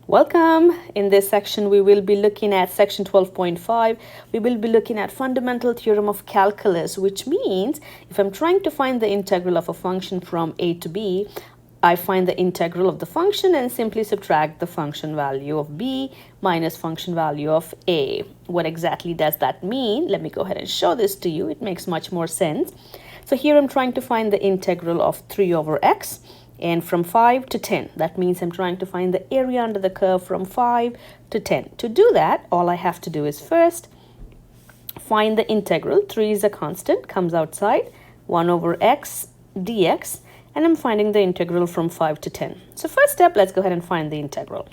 Welcome. In this section, we will be looking at section 12.5. We will be looking at fundamental theorem of calculus, which means if I'm trying to find the integral of a function from a to b, I find the integral of the function and simply subtract the function value of b minus function value of a. What exactly does that mean? Let me go ahead and show this to you. It makes much more sense. So here I'm trying to find the integral of 3 over x. And from 5 to 10, that means I'm trying to find the area under the curve from 5 to 10. To do that, all I have to do is first find the integral. 3 is a constant, comes outside, 1 over x dx, and I'm finding the integral from 5 to 10. So first step, let's go ahead and find the integral.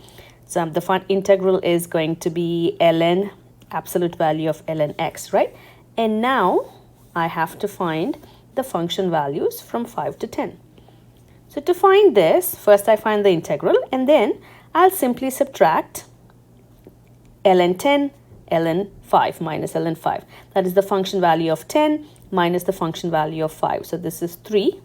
So the integral is going to be ln, absolute value of ln x, right? And now I have to find the function values from 5 to 10. So to find this, first I find the integral and then I'll simply subtract ln 10, ln 5 minus ln 5. That is the function value of 10 minus the function value of 5. So this is 3.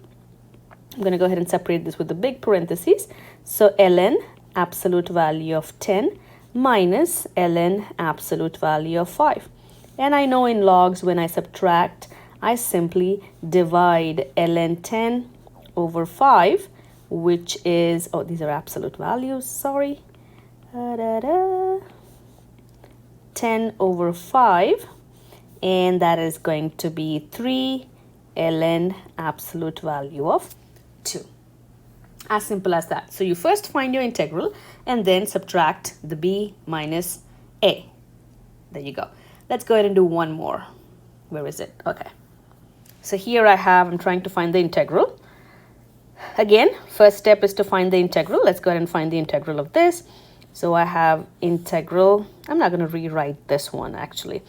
I'm going to go ahead and separate this with the big parentheses. So ln absolute value of 10 minus ln absolute value of 5. And I know in logs when I subtract, I simply divide ln 10 over 5, which is, oh, these are absolute values, sorry. 10 over 5, and that is going to be 3 ln absolute value of 2. As simple as that. So you first find your integral and then subtract the b minus a. There you go. Let's go ahead and do one more. Where is it? Okay. So here I'm trying to find the integral. Again, first step is to find the integral. Let's go ahead and find the integral of this. So I have integral, I'm not going to rewrite this one actually.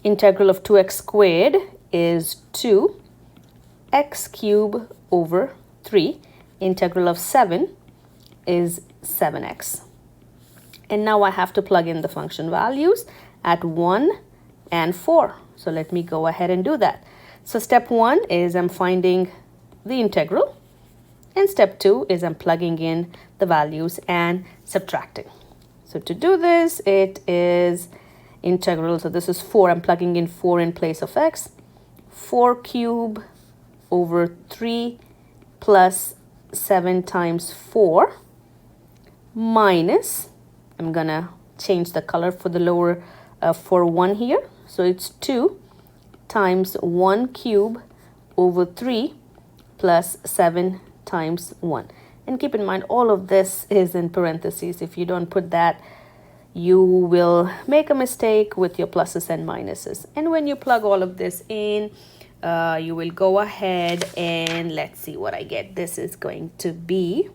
Integral of 2x squared is 2x cubed over 3. Integral of 7 is 7x. And now I have to plug in the function values at 1 and 4. So let me go ahead and do that. So step 1 is I'm finding the integral. And step 2 is I'm plugging in the values and subtracting. So to do this, it is integral. So this is 4. I'm plugging in 4 in place of x. 4 cubed over 3 plus 7 times 4 minus, I'm going to change the color for the lower for 1 here. So it's 2 times 1 cubed over 3 plus 7 times 1. And keep in mind, all of this is in parentheses. If you don't put that, you will make a mistake with your pluses and minuses. And when you plug all of this in, you will go ahead and let's see what I get. This is going to be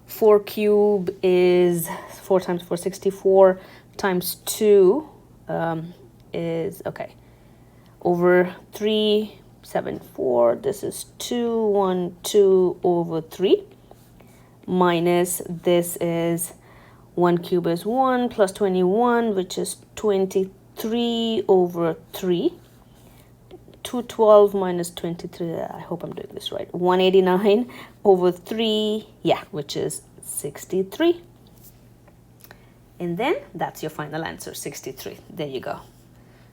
4 cubed is 4 times 4, 64 times 2 is, okay, over 3, 7, 4, this is 2, 1, 2 over 3, minus this is 1 cube is 1 plus 21, which is 23 over 3, 212 minus 23, I hope I'm doing this right, 189 over 3, yeah, which is 63. And then that's your final answer, 63. There you go.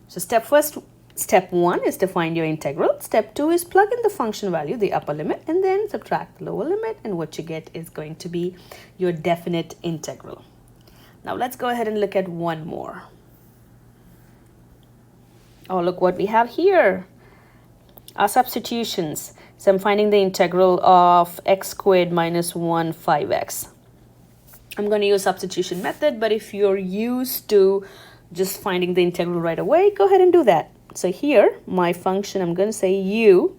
So Step 1 is to find your integral. Step 2 is plug in the function value, the upper limit, and then subtract the lower limit. And what you get is going to be your definite integral. Now let's go ahead and look at one more. Oh, look what we have here. Our substitutions. So I'm finding the integral of x squared minus 1 5x. I'm going to use substitution method, but if you're used to just finding the integral right away, go ahead and do that. So here, my function, I'm going to say u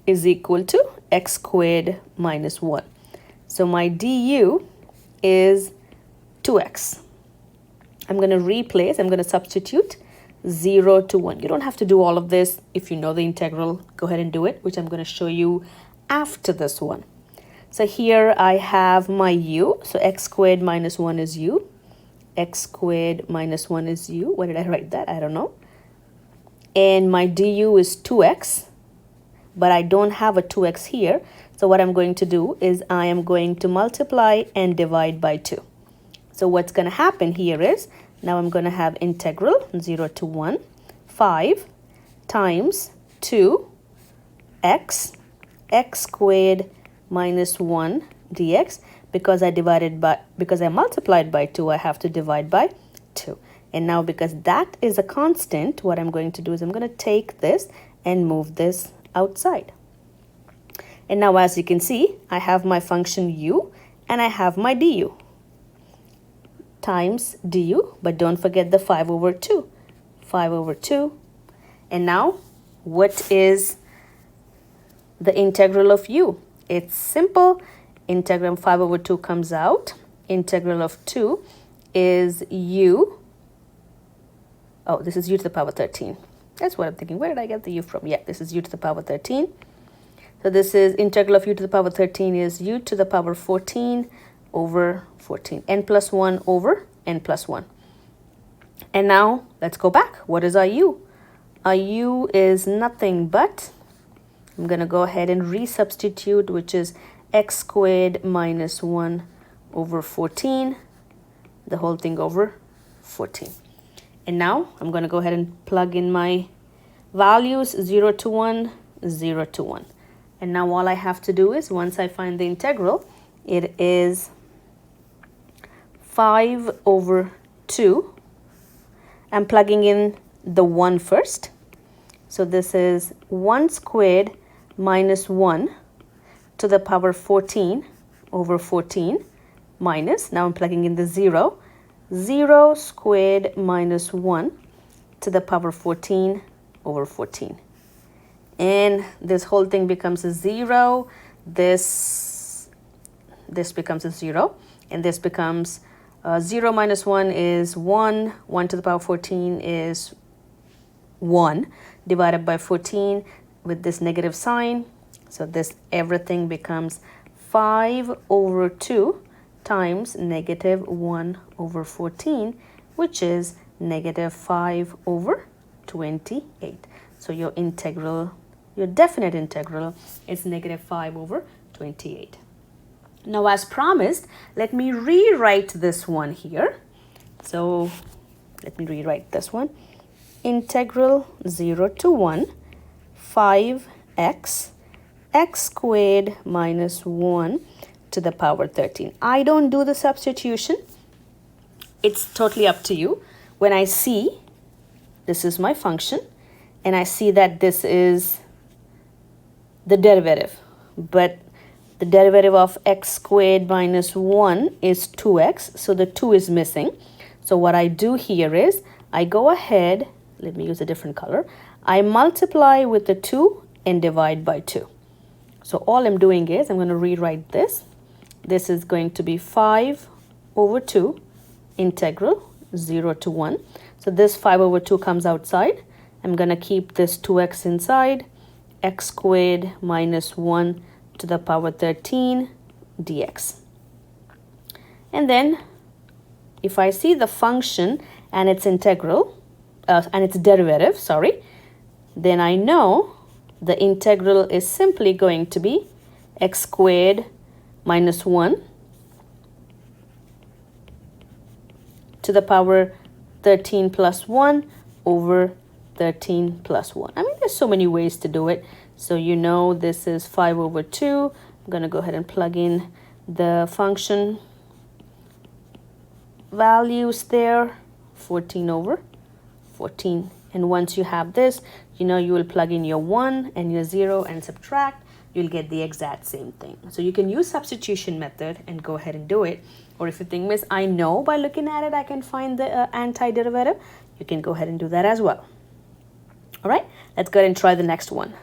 is equal to x squared minus 1. So my du is 2x. I'm going to replace, I'm going to substitute 0 to 1. You don't have to do all of this. If you know the integral, go ahead and do it, which I'm going to show you after this one. So here I have my u. So x squared minus 1 is u. X squared minus 1 is u. Why did I write that? I don't know. And my du is 2x, but I don't have a 2x here. So what I'm going to do is I am going to multiply and divide by 2. So what's going to happen here is, now I'm going to have integral 0 to 1, 5 times 2x, x squared minus 1 dx. Because I multiplied by 2, I have to divide by 2. And now because that is a constant, what I'm going to do is I'm going to take this and move this outside. And now as you can see, I have my function u and I have my du times du, but don't forget the 5 over 2. 5 over 2. And now what is the integral of u? It's simple. Integral 5 over 2 comes out. Integral of 2 is u. Oh, this is u to the power 13. That's what I'm thinking. Where did I get the u from? Yeah, this is u to the power 13. So this is integral of u to the power 13 is u to the power 14 over 14. N plus 1 over n plus 1. And now let's go back. What is our u? Our u is nothing but, I'm going to go ahead and resubstitute, which is x squared minus 1 over 14, the whole thing over 14. And now I'm going to go ahead and plug in my values, 0 to 1, 0 to 1. And now all I have to do is, once I find the integral, it is 5 over 2. I'm plugging in the 1 first. So this is 1 squared minus 1 to the power 14 over 14 minus, now I'm plugging in the 0, 0 squared minus 1 to the power 14 over 14. And this whole thing becomes a 0, this becomes a 0, and this becomes 0 minus 1 is 1, 1 to the power 14 is 1, divided by 14 with this negative sign. So this everything becomes 5 over 2 times negative 1 over 14, which is negative 5 over 28. So your integral, your definite integral is negative 5 over 28. Now as promised, let me rewrite this one here. So let me rewrite this one. Integral 0 to 1, 5x, x squared minus 1 to the power 13. I don't do the substitution. It's totally up to you. When I see this is my function and I see that this is the derivative, but the derivative of x squared minus 1 is 2x, so the 2 is missing. So what I do here is I go ahead, let me use a different color, I multiply with the 2 and divide by 2. So all I'm doing is I'm going to rewrite this. This is going to be 5 over 2 integral 0 to 1. So this 5 over 2 comes outside. I'm going to keep this 2x inside. X squared minus 1 to the power 13 dx. And then if I see the function and its integral and its derivative, then I know the integral is simply going to be x squared minus 1 to the power 13 plus 1 over 13 plus 1. I mean, there's so many ways to do it. So you know this is 5 over 2. I'm going to go ahead and plug in the function values there, 14 over 14. And once you have this, you know you will plug in your 1 and your 0 and subtract. You'll get the exact same thing. So you can use substitution method and go ahead and do it. Or if you think, Miss, I know by looking at it I can find the antiderivative, you can go ahead and do that as well. All right, let's go ahead and try the next one.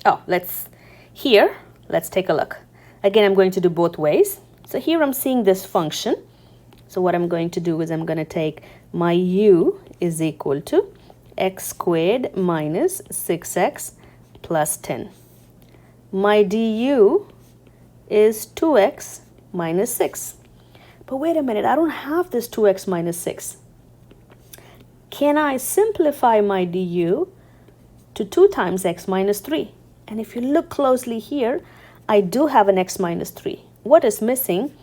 Oh, let's take a look. Again, I'm going to do both ways. So here I'm seeing this function. So what I'm going to do is I'm going to take my u is equal to x squared minus 6x plus 10. My du is 2x minus 6. But wait a minute, I don't have this 2x minus 6. Can I simplify my du to 2 times x minus 3. And if you look closely here, I do have an x minus 3. What is missing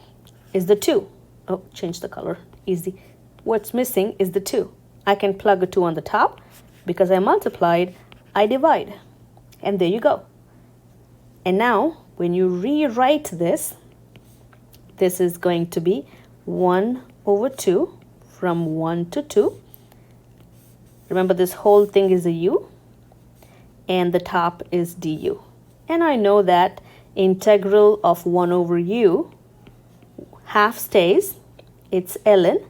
is the 2. Oh, change the color. Easy. What's missing is the 2. I can plug a 2 on the top. Because I multiplied, I divide. And there you go. And now, when you rewrite this, this is going to be 1 over 2 from 1 to 2. Remember, this whole thing is a u. And the top is du. And I know that integral of 1 over u, half stays. It's ln,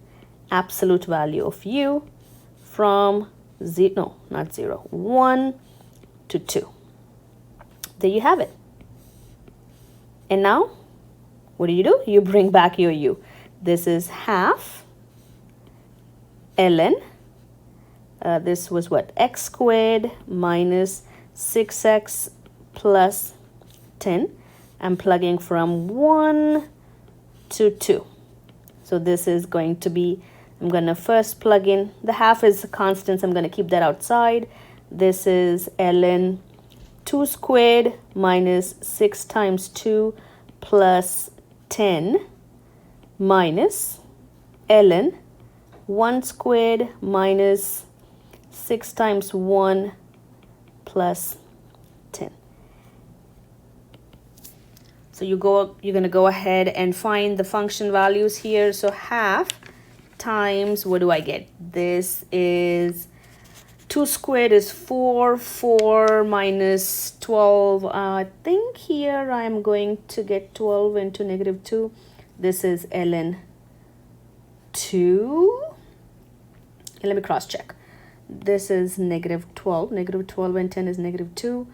absolute value of u, from 1 to 2. There you have it. And now, what do? You bring back your u. This is half ln. This was what? X squared minus 6x plus 10. I'm plugging from 1 to 2. So this is going to be, I'm going to first plug in, the half is a constant, so I'm going to keep that outside. This is ln 2 squared minus 6 times 2 plus 10 minus ln 1 squared minus 6 times 1 plus 10. So you're going to go ahead and find the function values here. So half times, what do I get? This is 2 squared is 4, 4 minus 12. I think here I'm going to get 12 into negative 2. This is ln 2. And let me cross check. This is negative 12. Negative 12 and 10 is negative 2.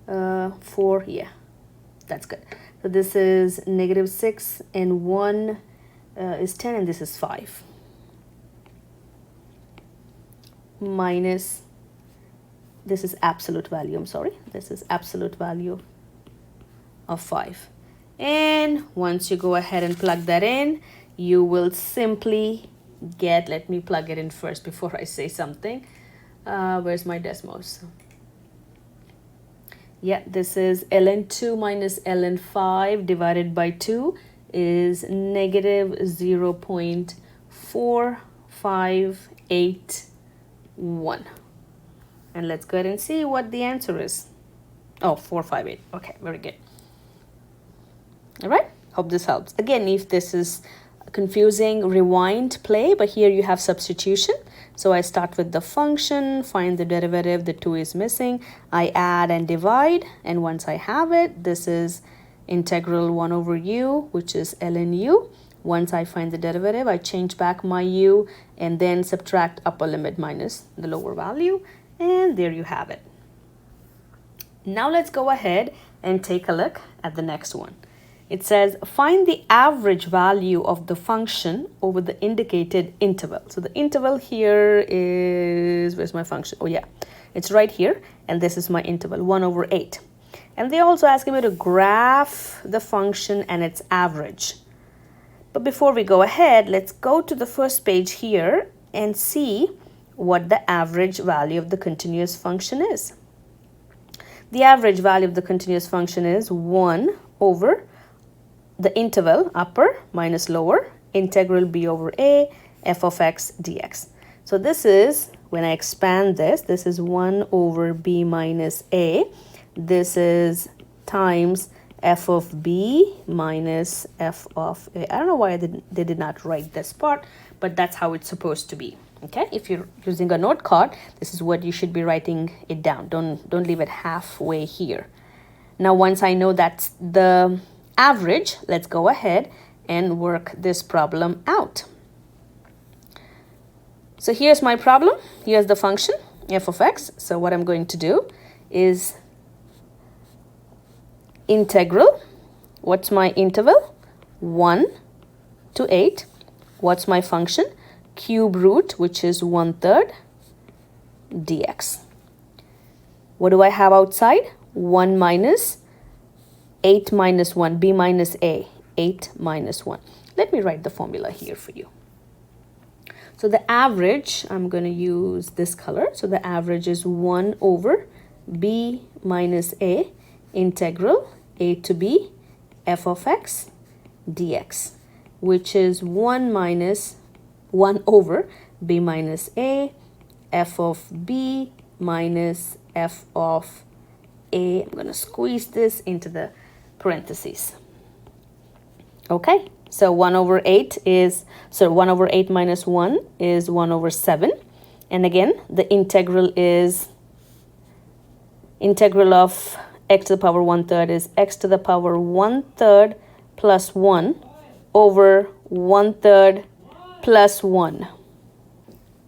4, yeah, that's good. So this is negative 6 and 1 is 10 and this is 5. Minus, this is absolute value, I'm sorry. This is absolute value of 5. And once you go ahead and plug that in, you will simply get, let me plug it in first before I say something. Where's my Desmos? Yeah, this is ln 2 minus ln 5 divided by 2 is negative 0.4581. And let's go ahead and see what the answer is. Oh, 458. Okay, very good. All right, hope this helps. Again, if this is confusing, rewind, play, but here you have substitution. So I start with the function, find the derivative, the 2 is missing. I add and divide, and once I have it, this is integral 1 over u, which is ln u. Once I find the derivative, I change back my u and then subtract upper limit minus the lower value, and there you have it. Now let's go ahead and take a look at the next one. It says, find the average value of the function over the indicated interval. So the interval here is, where's my function? Oh yeah, it's right here. And this is my interval, 1 over 8. And they also asking me to graph the function and its average. But before we go ahead, let's go to the first page here and see what the average value of the continuous function is. The average value of the continuous function is 1 over the interval upper minus lower, integral b over a, f of x dx. So this is, when I expand this, this is 1 over b minus a. This is times f of b minus f of a. I don't know why they did not write this part, but that's how it's supposed to be. Okay, if you're using a note card, this is what you should be writing it down. Don't leave it halfway here. Now, once I know that's the average, let's go ahead and work this problem out. So here's my problem. Here's the function f of x. So what I'm going to do is integral. What's my interval? 1 to 8. What's my function? Cube root, which is 1/3 dx. What do I have outside? 1 minus 8 minus 1, b minus a, 8 minus 1. Let me write the formula here for you. So the average, I'm going to use this color. So the average is 1 over b minus a integral a to b f of x dx, which is 1 minus 1 over b minus a f of b minus f of a. I'm going to squeeze this into the parentheses. Okay, so 1 over 8 is, so 1 over 8 minus 1 is 1 over 7. And again, the integral is, integral of x to the power 1/3 is x to the power 1/3 plus 1 over 1/3 plus 1.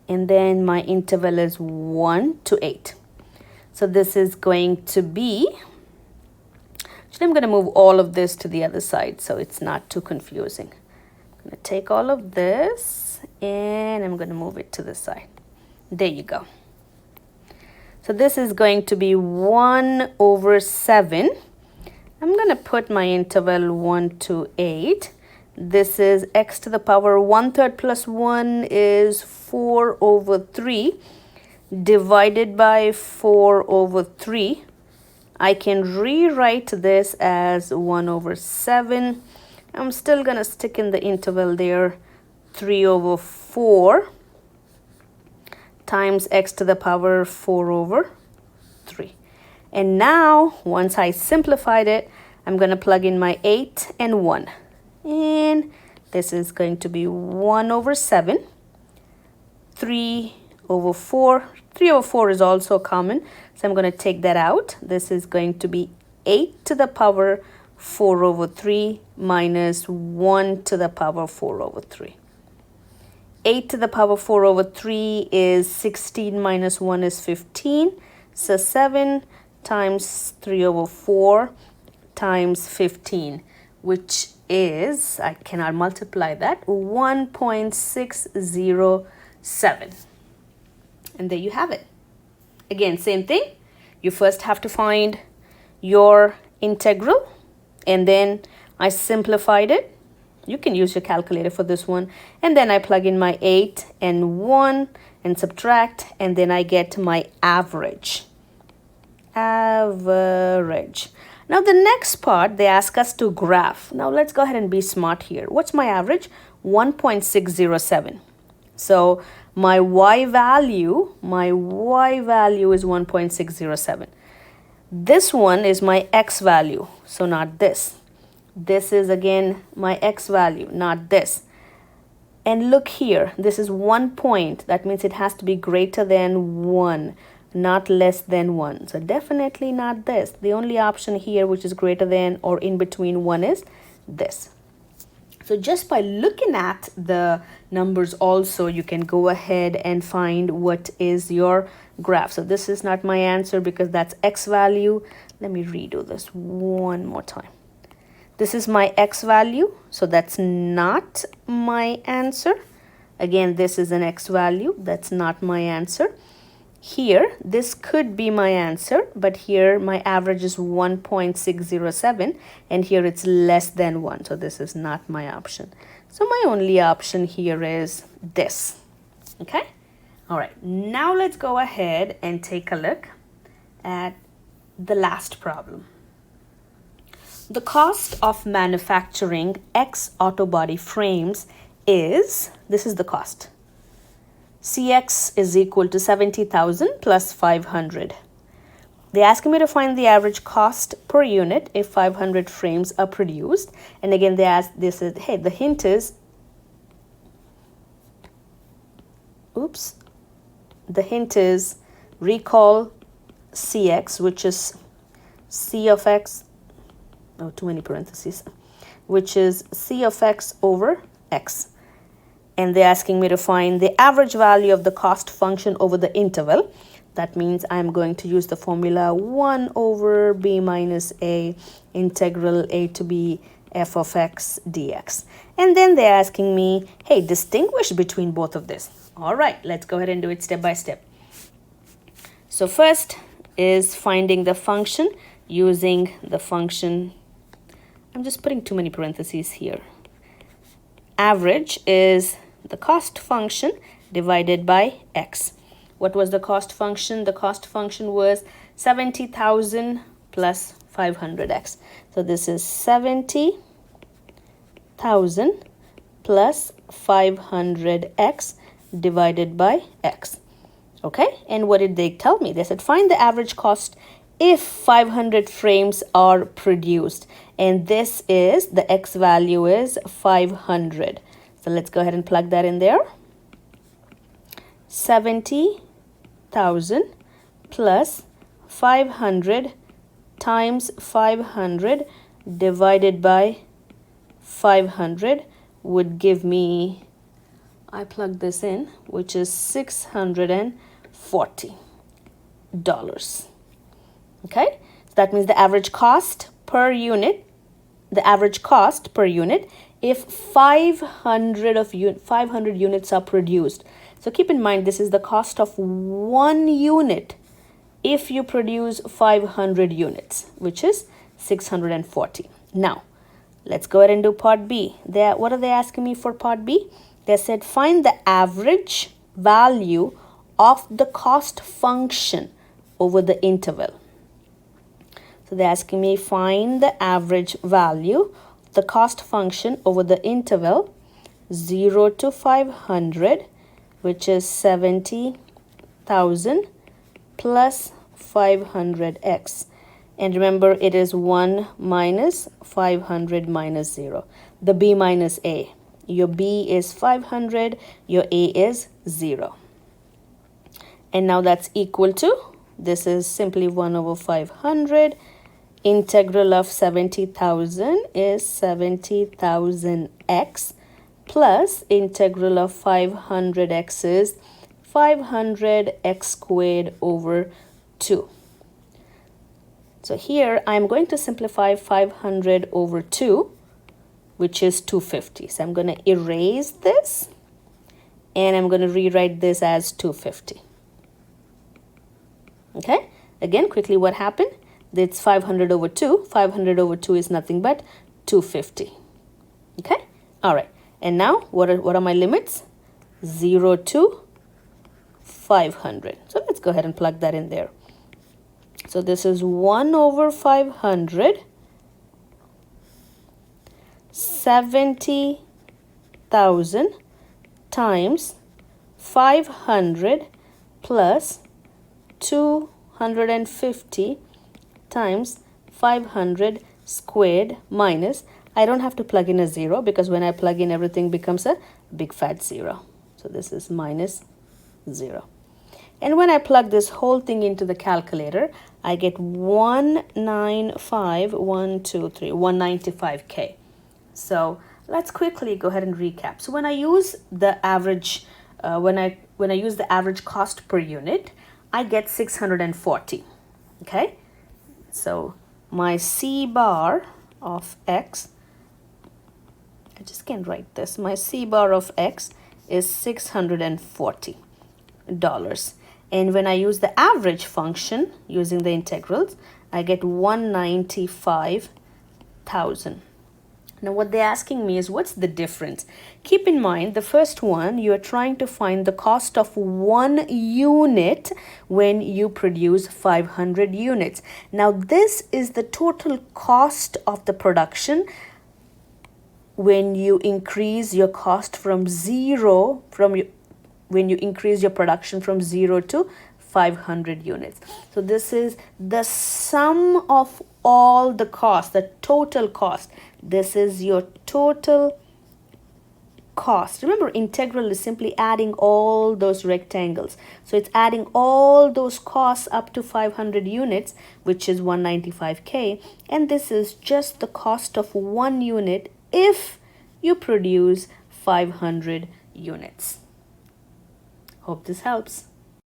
And then my interval is 1 to 8. So this is going to be, actually I'm going to move all of this to the other side so it's not too confusing. I'm going to take all of this and I'm going to move it to the side. There you go. So this is going to be 1 over 7. I'm going to put my interval 1 to 8. This is x to the power 1/3 plus 1 is 4 over 3 divided by 4 over 3. I can rewrite this as 1 over 7. I'm still going to stick in the interval there, 3 over 4 times x to the power 4 over 3. And now, once I simplified it, I'm going to plug in my 8 and 1. And this is going to be 1 over 7, 3 over 4. 3 over 4 is also common, so I'm going to take that out. This is going to be 8 to the power 4 over 3 minus 1 to the power 4 over 3. 8 to the power 4 over 3 is 16 minus 1 is 15. So 7 times 3 over 4 times 15, which is, I cannot multiply that, 1.607. And there you have it. Again, same thing. You first have to find your integral, and then I simplified it. You can use your calculator for this one. And then I plug in my 8 and 1 and subtract, and then I get my average. Average. Now the next part, they ask us to graph. Now let's go ahead and be smart here. What's my average? 1.607. So my y value is 1.607. This one is my x value, so not this. This is again my x value, not this. And look here, this is 1 point. That means it has to be greater than 1, not less than 1. So definitely not this. The only option here which is greater than or in between 1 is this. So just by looking at the numbers also, you can go ahead and find what is your graph. So this is not my answer because that's x value. Let me redo this one more time. This is my x value, so that's not my answer. Again, this is an x value, that's not my answer. Here, this could be my answer, but here my average is 1.607, and here it's less than 1, so this is not my option. So my only option here is this, okay? All right, now let's go ahead and take a look at the last problem. The cost of manufacturing X auto body frames is, this is the cost. CX is equal to 70,000 plus 500. They're asking me to find the average cost per unit if 500 frames are produced. And again, they ask, this is, hey, the hint is, the hint is recall CX, which is C of X, oh, too many parentheses, which is C of X over X. And they're asking me to find the average value of the cost function over the interval. That means I'm going to use the formula 1 over b minus a integral a to b f of x dx. And then they're asking me, hey, distinguish between both of this. All right, let's go ahead and do it step by step. So first is finding the function using the function. I'm just putting too many parentheses here. Average is the cost function divided by x. What was the cost function? The cost function was 70,000 plus 500x. So this is 70,000 plus 500x divided by x. Okay, and what did they tell me? They said find the average cost if 500 frames are produced, and this is, the x value is 500. So let's go ahead and plug that in there. 70,000 plus 500 times 500 divided by 500 would give me, I plug this in, which is $640. Okay, so that means the average cost per unit, if 500 units are produced. So keep in mind, this is the cost of one unit if you produce 500 units, which is 640. Now, let's go ahead and do part B. What are they asking me for part B? They said find the average value of the cost function over the interval. So they're asking me find the average value, the cost function over the interval 0 to 500, which is 70,000 plus 500x. And remember, it is 1 minus 500 minus 0. The b minus a. Your b is 500, your a is 0. And now that's equal to, this is simply 1 over 500. Integral of 70,000 is 70,000x plus integral of 500x is 500x squared over 2. So here I'm going to simplify 500 over 2, which is 250. So I'm going to erase this and I'm going to rewrite this as 250. Okay, again, quickly what happened? It's 500 over 2. 500 over 2 is nothing but 250. Okay, all right. And now what are my limits? 0 to 500. So let's go ahead and plug that in there. So this is 1 over 500, 70,000 times 500 plus 250 times 500 squared minus, I don't have to plug in a 0 because when I plug in, everything becomes a big fat 0. So this is minus 0. And when I plug this whole thing into the calculator, I get 195K. So let's quickly go ahead and recap. So when I use the average, when I use the average cost per unit, I get 640. Okay, so my C bar of X, I just can't write this. My C bar of X is $640. And when I use the average function using the integrals, I get 195,000. Now what they're asking me is, what's the difference? Keep in mind, the first one, you are trying to find the cost of one unit when you produce 500 units. Now this is the total cost of the production when you increase your cost from zero, when you increase your production from 0 to 500 units. So this is the sum of all the cost, the total cost. This is your total cost. Remember, integral is simply adding all those rectangles. So it's adding all those costs up to 500 units, which is 195K. And this is just the cost of one unit if you produce 500 units. Hope this helps.